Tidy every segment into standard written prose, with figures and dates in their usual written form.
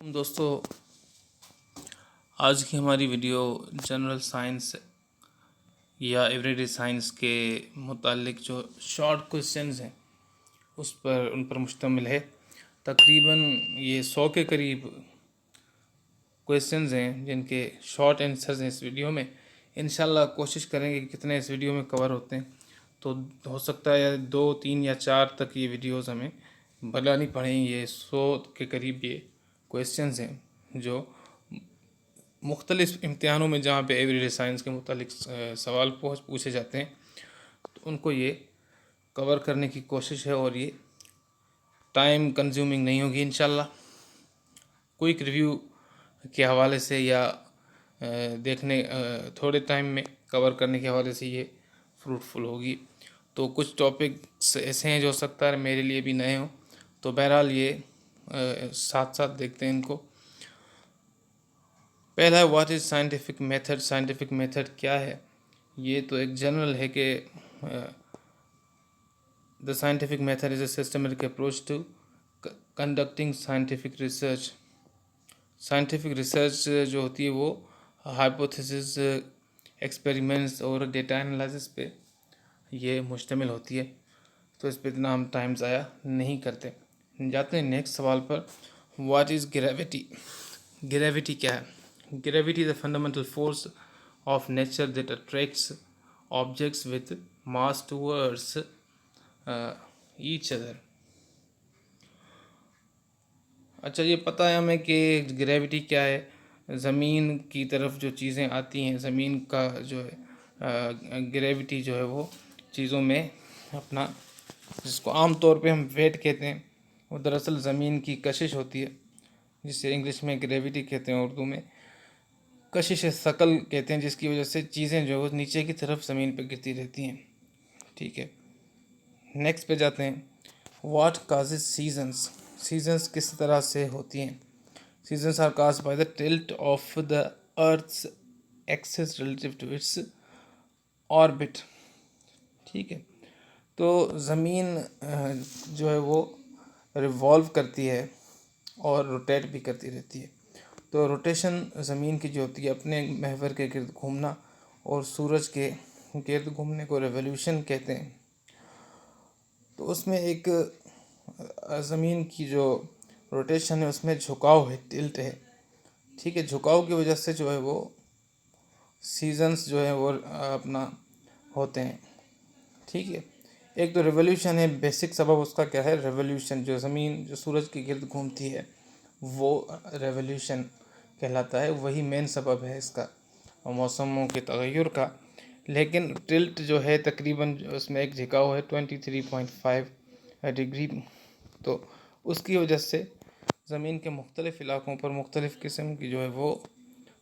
दोस्तों, आज की हमारी वीडियो जनरल साइंस या एवरीडे साइंस के मुतालिक जो शॉर्ट क्वेश्चंस हैं उन पर मुश्तमिल है। तकरीबन ये 100 के करीब क्वेश्चंस हैं जिनके शॉर्ट आंसर्स हैं इस वीडियो में। इंशाल्लाह कोशिश करेंगे कि कितने इस वीडियो में कवर होते हैं, तो हो सकता है 2, 3 या 4 तक ये वीडियोस हमें बनानी पड़ेंगी। ये 100 के करीब ये क्वेश्चंस हैं जो मुख्तलिफ इम्तिहानों में जहाँ पे एवरीडे साइंस के मुतालिक सवाल पूछे जाते हैं, तो उनको ये कवर करने की कोशिश है और ये टाइम कंज्यूमिंग नहीं होगी इंशाल्लाह। क्विक रिव्यू के हवाले से या देखने थोड़े टाइम में कवर करने के हवाले से ये फ्रूटफुल होगी। तो कुछ टॉपिक्स ऐसे हैं जो हो सकता है मेरे लिए भी नए हों, तो बहरहाल ये साथ साथ देखते हैं इनको। पहला है what is scientific method. Scientific method क्या है? ये तो एक जनरल है कि the scientific method is a systematic approach to conducting scientific research. Scientific research जो होती है वो हाइपोथेसिस, एक्सपेरिमेंट्स और डेटा एनालिसिस पे ये मुश्तमिल होती है। तो इस पर इतना हम टाइम ज़ाया नहीं करते। जाते हैं नेक्स्ट सवाल पर। What is gravity. ग्रेविटी क्या है? Gravity is a fundamental force of nature that attracts objects with mass towards each other. अच्छा, ये पता है हमें कि ग्रेविटी क्या है। ज़मीन की तरफ जो चीज़ें आती हैं, ज़मीन का जो है ग्रेविटी जो है वो चीज़ों में अपना, जिसको आम तौर पे हम वेट कहते हैं, वो दरअसल ज़मीन की कशिश होती है, जिसे इंग्लिश में ग्रेविटी कहते हैं, उर्दू में कशिश शकल कहते हैं, जिसकी वजह से चीज़ें जो है नीचे की तरफ ज़मीन पर गिरती रहती हैं। ठीक है, नेक्स्ट पे जाते हैं। What causes seasons. सीजन्स किस तरह से होती हैं? Seasons are caused by the tilt of the earth's axis relative to its orbit. ठीक है, तो ज़मीन जो है वो रिवॉल्व करती है और रोटेट भी करती रहती है। तो रोटेशन ज़मीन की जो होती है, अपने महवर के गिर्द घूमना, और सूरज के गिर्द घूमने को रेवोल्यूशन कहते हैं। तो उसमें एक ज़मीन की जो रोटेशन है उसमें झुकाव है, टिल्ट है। ठीक है, झुकाव की वजह से जो है वो सीजन्स जो है वो अपना होते हैं। ठीक है, एक तो रेवोल्यूशन है, बेसिक सबब उसका क्या है? रेवोल्यूशन। जो ज़मीन जो सूरज के गिर्द घूमती है वो रेवोल्यूशन कहलाता है, वही मेन सबब है इसका मौसमों के तगय्युर का। लेकिन टिल्ट जो है तकरीबन उसमें एक झुकाव है 23.5 डिग्री, तो उसकी वजह से ज़मीन के मुख्तलिफ़ इलाक़ों पर मुख्तलिफ़ किस्म की जो है वो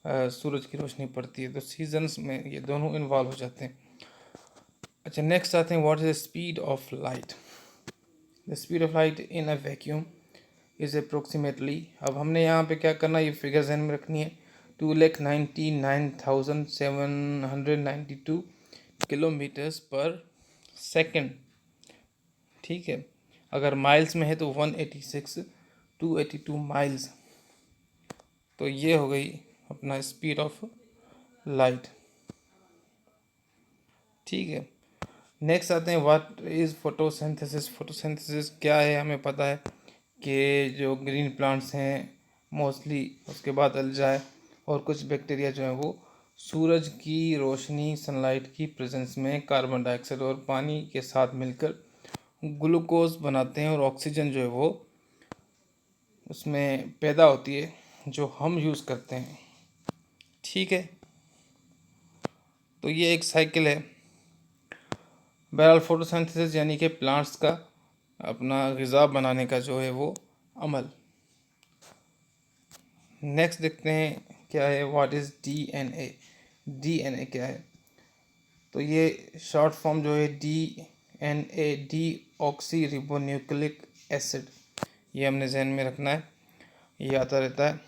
सूरज की रोशनी पड़ती है। तो सीजन्स में ये दोनों इन्वॉल्व हो जाते हैं। अच्छा, नेक्स्ट आते हैं what is the speed of light. The speed of light in a vacuum is approximately. अब हमने यहाँ पे क्या करना, ये फिगर ज़हन में रखनी है। 2,99,792 किलोमीटर्स पर सेकंड। ठीक है, अगर माइल्स में है तो 282 माइल्स। तो ये हो गई अपना स्पीड ऑफ लाइट। ठीक है, नेक्स्ट आते हैं व्हाट इज़ फोटोसिंथेसिस। फोटोसिंथेसिस क्या है? हमें पता है कि जो ग्रीन प्लांट्स हैं मोस्टली, उसके बाद अल्जाए और कुछ बैक्टीरिया जो है वो सूरज की रोशनी, सनलाइट की प्रेजेंस में कार्बन डाइऑक्साइड और पानी के साथ मिलकर ग्लूकोज बनाते हैं, और ऑक्सीजन जो है वो उसमें पैदा होती है जो हम यूज़ करते हैं। ठीक है, तो ये एक साइकिल है। बहरहाल फोटोसिंथेसिस यानी कि प्लांट्स का अपना ग़िज़ा बनाने का जो है वो अमल। नेक्स्ट देखते हैं क्या है, व्हाट इज़ डीएनए। डीएनए क्या है? तो ये शॉर्ट फॉर्म जो है DNA, D oxy ribonucleic acid, ये हमने जहन में रखना है, ये आता रहता है।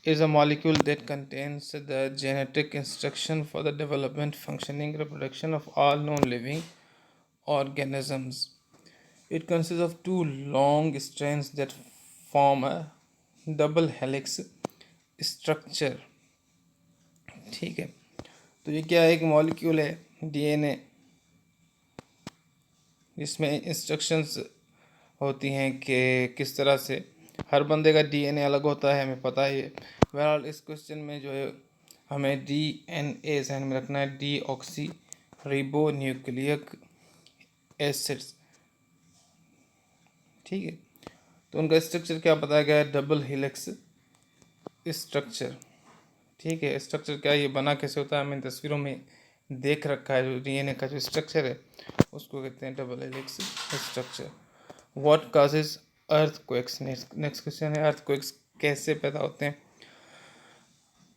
is a molecule that contains the genetic instruction for the development, functioning, reproduction of all known living organisms. It consists of two long strands that form a double helix structure. ठीक है, तो ये क्या है, एक मॉलिक्यूल है DNA, जिसमें instructions होती हैं कि किस तरह से हर बंदे का डीएनए अलग होता है, हमें पता ही है। बहरहाल इस क्वेश्चन में जो है हमें डीएनए ध्यान में रखना है, D oxy ribo nucleic acids. ठीक है, तो उनका स्ट्रक्चर क्या बताया गया है, डबल हेलिक्स स्ट्रक्चर। ठीक है, स्ट्रक्चर क्या ये बना कैसे होता है, हमें तस्वीरों में देख रखा है। जो डीएनए का जो स्ट्रक्चर है उसको कहते हैं double helix structure. What causes earthquakes, next question है, अर्थक्वेक्स कैसे पैदा होते हैं।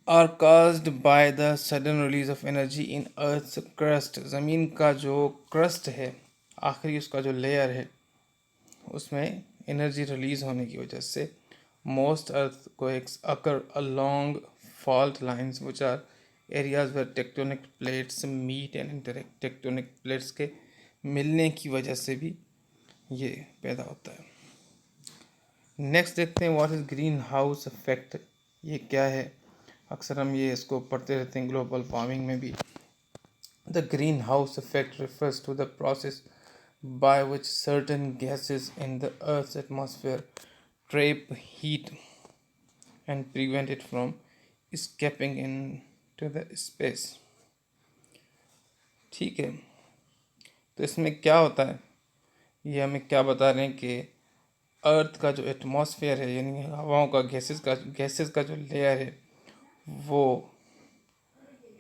Are caused by the sudden release of energy in earth crust, ज़मीन का जो क्रस्ट है, आखिरी उसका जो लेयर है, उसमें एनर्जी रिलीज होने की वजह से। Most earthquakes occur along fault lines which are areas where tectonic plates meet and interact, tectonic plates के मिलने की वजह से भी ये पैदा होता है। नेक्स्ट देखते हैं, what is green house effect, ये क्या है। अक्सर हम ये इसको पढ़ते रहते हैं ग्लोबल वार्मिंग में भी। The green house effect refers to the process by which certain gases in the earth's atmosphere trap heat and prevent it from escaping into the space। ठीक है, तो इसमें क्या होता है, ये हमें क्या बता रहे हैं कि अर्थ का जो एटमॉस्फेयर है, यानी हवाओं का गैसेस का जो लेयर है, वो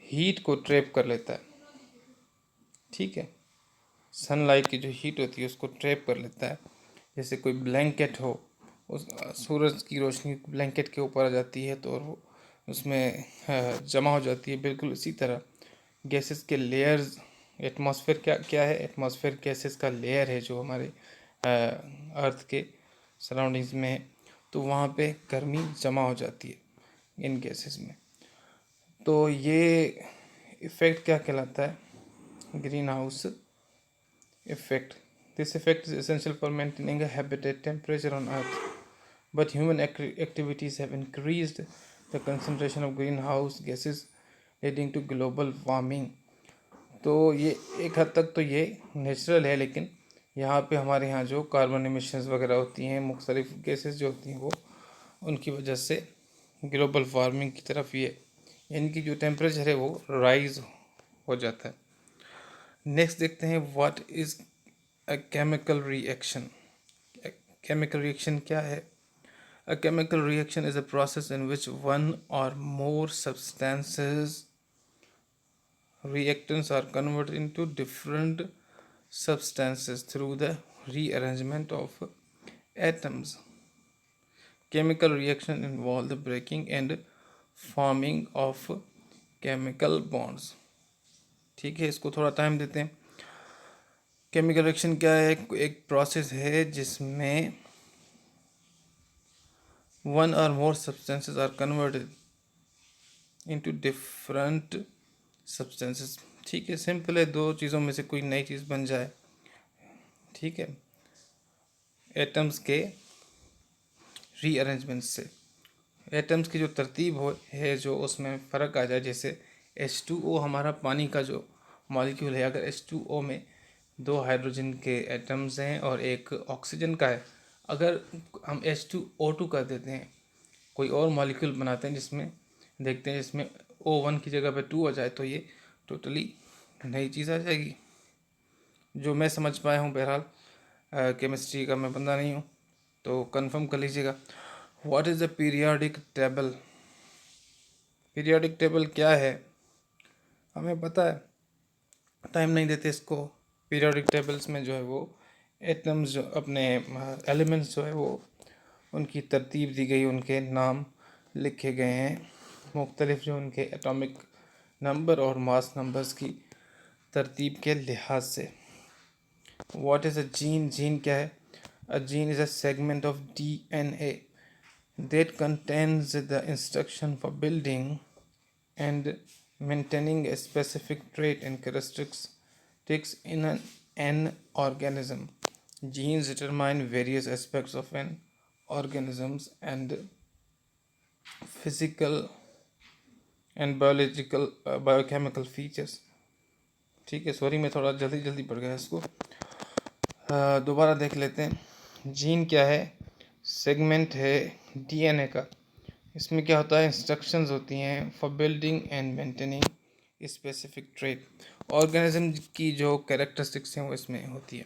हीट को ट्रैप कर लेता है। ठीक है, सनलाइट की जो हीट होती है उसको ट्रैप कर लेता है। जैसे कोई ब्लैंकेट हो, उस सूरज की रोशनी ब्लैंकेट के ऊपर आ जाती है तो वो उसमें जमा हो जाती है। बिल्कुल इसी तरह गैसेस के लेयर्स, एटमॉस्फेयर क्या क्या है, एटमॉस्फेयर गैसेस का लेयर है जो हमारे अर्थ के सराउंडिंग्स में है, तो वहाँ पे गर्मी जमा हो जाती है इन गैसेस में। तो ये इफ़ेक्ट क्या कहलाता है, green house effect. This effect is essential for maintaining a habitat temperature on Earth, but human activities have increased the concentration of greenhouse gases, leading to global warming. तो ये एक हद तक तो ये नेचुरल है, लेकिन यहाँ पे हमारे यहाँ जो कार्बन एमिशंस वगैरह होती हैं, मुख्तलिफ गैसेस जो होती हैं, वो उनकी वजह से ग्लोबल वार्मिंग की तरफ ये इनकी जो टेम्परेचर है वो राइज हो जाता है। नेक्स्ट देखते हैं, what is a chemical reaction. Chemical reaction क्या है। A chemical reaction is a process in which one और more substances reactants are converted into different substances through the rearrangement of atoms. Chemical reaction involve the breaking and forming of chemical bonds। ठीक है, इसको थोड़ा time देते हैं। Chemical reaction क्या है, एक प्रोसेस है जिसमें वन और more substances are converted into different substances. ठीक है, सिंपल है, दो चीज़ों में से कोई नई चीज़ बन जाए। ठीक है, एटम्स के रीअरेंजमेंट से एटम्स की जो तरतीब हो है, जो उसमें फ़र्क आ जाए। जैसे H2O हमारा पानी का जो मॉलिक्यूल है, अगर H2O में दो हाइड्रोजन के एटम्स हैं और एक ऑक्सीजन का है, अगर हम H2O2 कर देते हैं, कोई और मॉलिक्यूल बनाते हैं जिसमें देखते हैं जिसमें O1 की जगह पे 2 आ जाए, तो ये टोटली नई चीज़ आ जाएगी, जो मैं समझ पाया हूँ। बहरहाल केमिस्ट्री का मैं बंदा नहीं हूँ, तो कंफर्म कर लीजिएगा। What is the periodic table. Periodic table क्या है, हमें पता है, टाइम नहीं देते इसको। पीरियोडिक टेबल्स में जो है वो एटम्स जो अपने एलिमेंट्स जो है वो उनकी तरतीब दी गई, उनके नाम लिखे गए हैं, मुख्तलिफ जो उनके एटॉमिक नंबर और मास नंबर्स की तरतीब के लिहाज से। What is a gene, gene क्या है। A gene is a segment of DNA that contains the instruction for building and maintaining a specific trait and characteristics in an organism। Genes determine various aspects of an organisms and physical and biological biochemical features. ठीक है, sorry मैं थोड़ा जल्दी जल्दी पढ़ गया इसको। दोबारा देख लेते हैं। जीन क्या है? सेगमेंट है डीएनए का। इसमें क्या होता है? इंस्ट्रक्शंस होती हैं for building and maintaining specific trait. Organism की जो कैरेक्टरिस्टिक्स हैं वो इसमें होती है।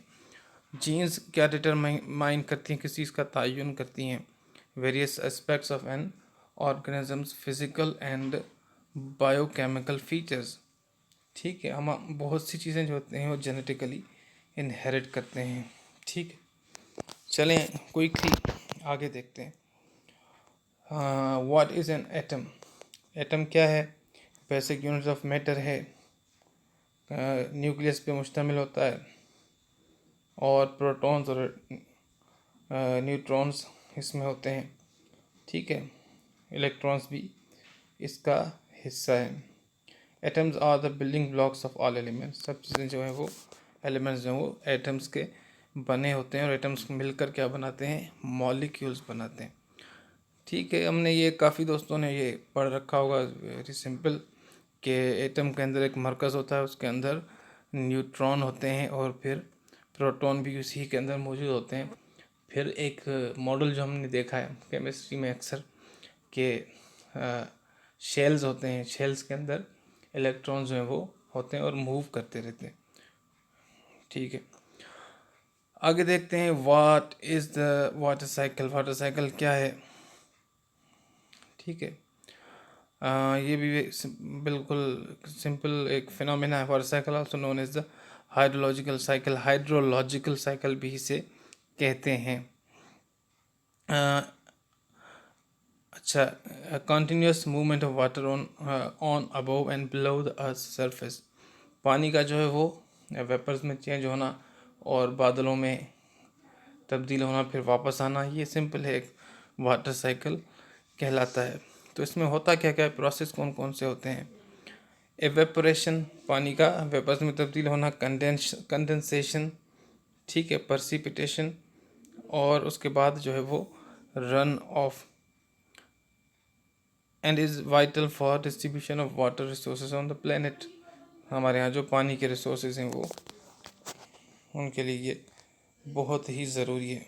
जीन्स क्या डिटरमाइन करती हैं, किस चीज़ का तयन करती हैं? Various aspects of N organisms physical and biochemical features. ठीक है, हम बहुत सी चीज़ें जो होते हैं वो जेनेटिकली इनहेरिट करते हैं। ठीक है, चलें क्विकली आगे देखते हैं। What is an atom? Atom क्या है? बेसिक यूनिट ऑफ मैटर है, न्यूक्लियस पे मुश्तमिल होता है और प्रोटॉन्स और न्यूट्रॉन्स इसमें होते हैं। ठीक है, इलेक्ट्रॉन्स भी इसका हिस्सा है। Atoms are the building blocks of all elements. सब चीज़ें जो हैं वो एलिमेंट्स जो हैं वो एटम्स के बने होते हैं और एटम्स मिलकर क्या बनाते हैं? मॉलिक्यूल्स बनाते हैं। ठीक है, हमने ये काफ़ी दोस्तों ने ये पढ़ रखा होगा, वेरी सिंपल, कि एटम के अंदर एक मरकज़ होता है, उसके अंदर न्यूट्रॉन होते हैं और फिर प्रोटॉन भी उसी के अंदर मौजूद होते हैं। फिर एक मॉडल जो हमने देखा है केमिस्ट्री में अक्सर कि शेल्स होते हैं, शेल्स के अंदर इलेक्ट्रॉन्स जो हैं वो होते हैं और मूव करते रहते हैं। ठीक है, आगे देखते हैं। What is the water cycle? Water cycle क्या है? ठीक है, ये भी बिल्कुल सिंपल एक फिनोमेना है। Water cycle also known as the hydrological cycle. Hydrological cycle भी इसे कहते हैं। अच्छा, continuous movement of water on above and below the earth surface. पानी का जो है वो वेपर्स में चेंज होना और बादलों में तब्दील होना, फिर वापस आना, ये सिंपल है, एक वाटर साइकिल कहलाता है। तो इसमें होता क्या क्या है, प्रोसेस कौन कौन से होते हैं? एवेपोरेशन, पानी का वेपर्स में तब्दील होना। कंडेंसेशन, ठीक है, परसिपिटेशन, और उसके बाद जो है वो run of, and is vital for distribution of water resources on the planet. हमारे यहाँ जो पानी के रिसोर्सेज हैं वो उनके लिए ये बहुत ही ज़रूरी है।